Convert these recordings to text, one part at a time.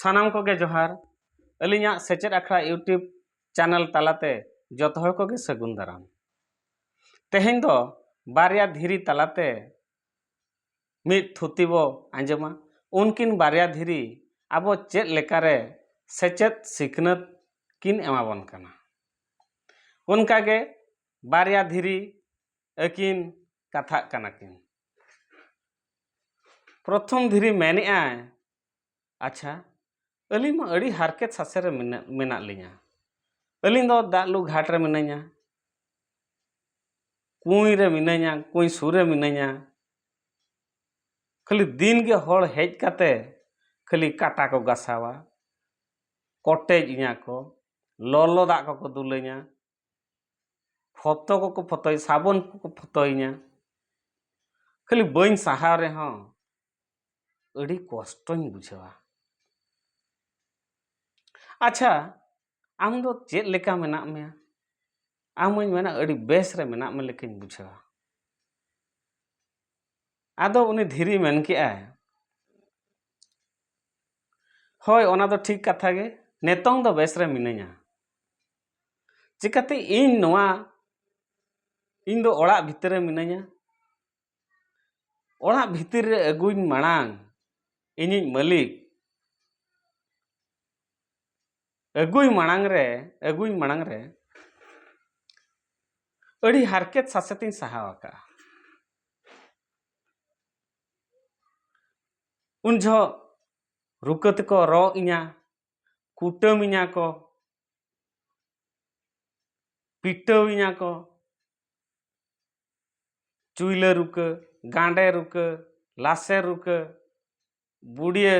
सानाम कोगे जोहार अलिया सेचेद आखड़ा YouTube channel तालाते जत हर कोगे सगुन दाराम तेहें दो बारिया धीरी तालाते मिद थुतीबो आंजमा उनकिन बारिया धीरी आबो चेद लेकारे सेचेद सिखनत किन एमाबन काना उनकागे बारिया धीरी अकिन कथा काना किन प्रथम धीरी मेने आय अच्छा अली मा अड़ी हारकेत सासेरे मेना लिया अली दो दालू घाट रे मिनाया कुई रे मिनाया कुई सुरे मिनाया खाली दिन के हड़ हेज काते खाली काटा को गसावा कोटेज इया को लोलो दा को दुलैया फोटो को फोटोय साबुन को फोटोइया खाली बइन सहा रे हां अड़ी कष्टों बुझावा अच्छा आम दो चेद लेका मेना मेया आमों मेना अड़ी बेस रे मेना में लेकिन बुझावा आदो उनी धीरी मेन के आय होय ओना दो ठीक कथा गे नेतोंग दो बेस रे मिनाया चिकाते इन नोआ इन दो ओड़ा भितर रे मिनाया ओड़ा भितर रे अगुइन मांग इनिज मालिक अगुई मांग रे अड़ी हारकेत सासेतिन सहावाका उन जो रुकत को रो इnya कुटम इnya को पिटव इnya को चुइले रुक गांडे रुक लासे रुक बुढ़िया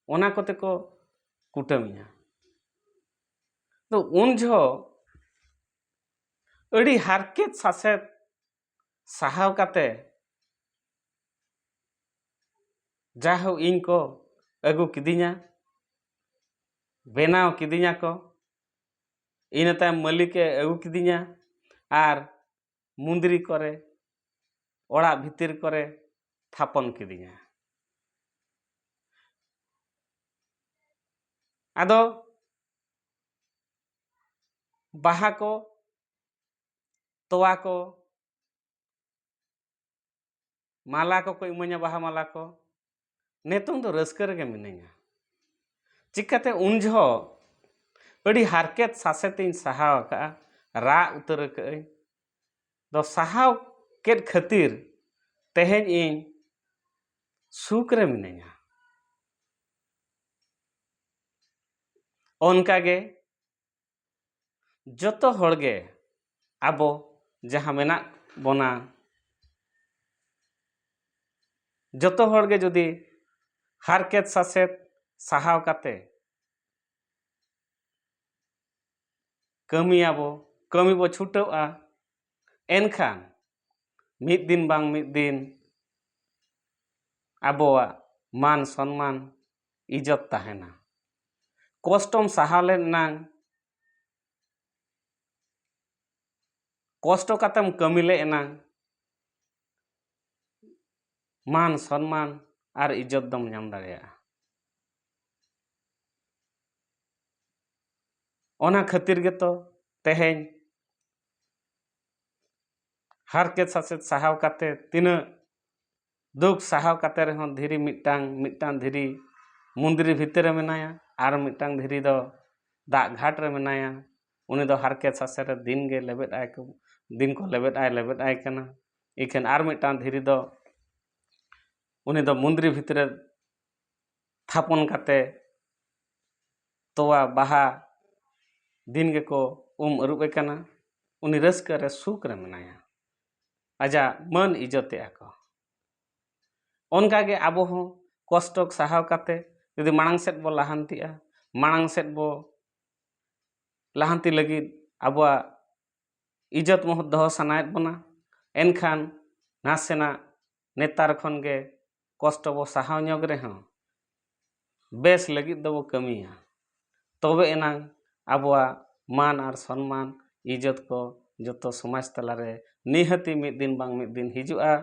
ओना कोते को कुटम इnya तो उन जो अड़ी हारकेत सासेत सहाव काते जाहो इन को अगु किदिnya बेनाव किदिnya को इन तायम मालिके अगु किदिnya आर मुंदरी करे ओड़ा भितिर करे थापन किदिnya आदो बाहा को तोवा को माला को इमाnya बाहा माला को नेतों दो रस्कर गे मिनाया चिकाते उन जो अड़ी हारकेत सासेतिन सहाव का रा उतर कई दो सहाव केट खतिर तेहेन इन सुख रे मिनाया ओनकागे जतो हड़गे आबो जहां मेना बोना जतो हड़गे जदि हारकेत सासेत सहाव काते कमी आबो कमी बो छुटोआ एनखान मिद दिन बांग मिद दिन आबोआ मान सम्मान इज्जत ताहेना कष्टम सहाले नांग कष्ट कातम कमिले एनांग मान सम्मान आर इज्जत दम नाम दाड़ेया ओना खातिर गे तो तेहेन हारकेत सासेत सहाव काते तिना दुख सहाव काते रे हों धीरी मिटांग धीरी मुंदरी भितर मेनाया आर मिटांग धीरी दो दा घाट रे मेनाया उनी दो हारकेत सासेत रे दिन गे लेबेट आय को दिन को लेबेट आय कना इखेन आर मिटांग धीरी दो उनी दो मुंदरी भितर थापन काते तोवा बाहा दिन गे को अरुबे कना उनी रस्का रे सुख रे मेनाया आजा मन इज्जते आको ओनकागे आबो हों कष्टक सहाव काते यदि मांग सेट बो लाहांतिया मांग सेट बो लाहांति लगिद आबोआ इज्जत मोह दहो सानायत बना एनखान नासेना नेतार खन गे कष्ट बो सहाव ᱧᱚᱜ रे हों बेस लगिद दो कमिया तबे एनांग आबोआ मान आर सम्मान इज्जत को जतो समाज तलारे निहती मिद दिन हिजुआ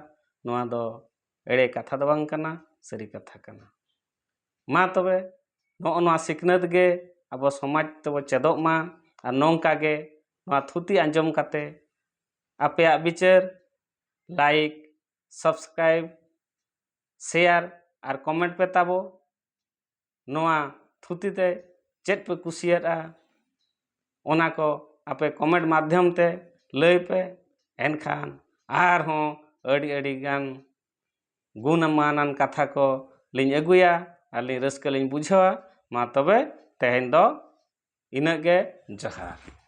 नोआ दो एड़े कथा दो बांग कना सरी कथा कना मा तबे ᱱᱚᱜᱼᱚ ᱱᱚᱣᱟ ᱥᱤᱠᱷᱱᱟᱹᱛ ᱜᱮ ᱟᱵᱚ ᱥᱚᱢᱟᱡᱽ ᱛᱮᱵᱚ ᱪᱮᱫᱚᱜ ᱢᱟ ᱟᱨ ᱱᱚᱝᱠᱟ ᱜᱮ ᱱᱚᱣᱟ ᱛᱷᱩᱛᱤ ᱟᱸᱡᱚᱢ ᱠᱟᱛᱮ ᱟᱯᱮᱭᱟᱜ ᱵᱤᱪᱟᱹᱨ ᱞᱟᱭᱤᱠ ᱥᱟᱵᱥᱠᱨᱟᱭᱤᱵ শেয়ার আর কমেন্ট পে তাবো নোয়া থুতিতে চেত পে কুসিয়ারা ওনা কো আপে কমেন্ট মাধ্যম তে লই পে এনখান আর হো আড়ি আড়ি গান গুণমানান কথা को लिंग अगुया और लिंग रस्क लिंग बुझावा मा तबे तेहेन दो इना गे जहार।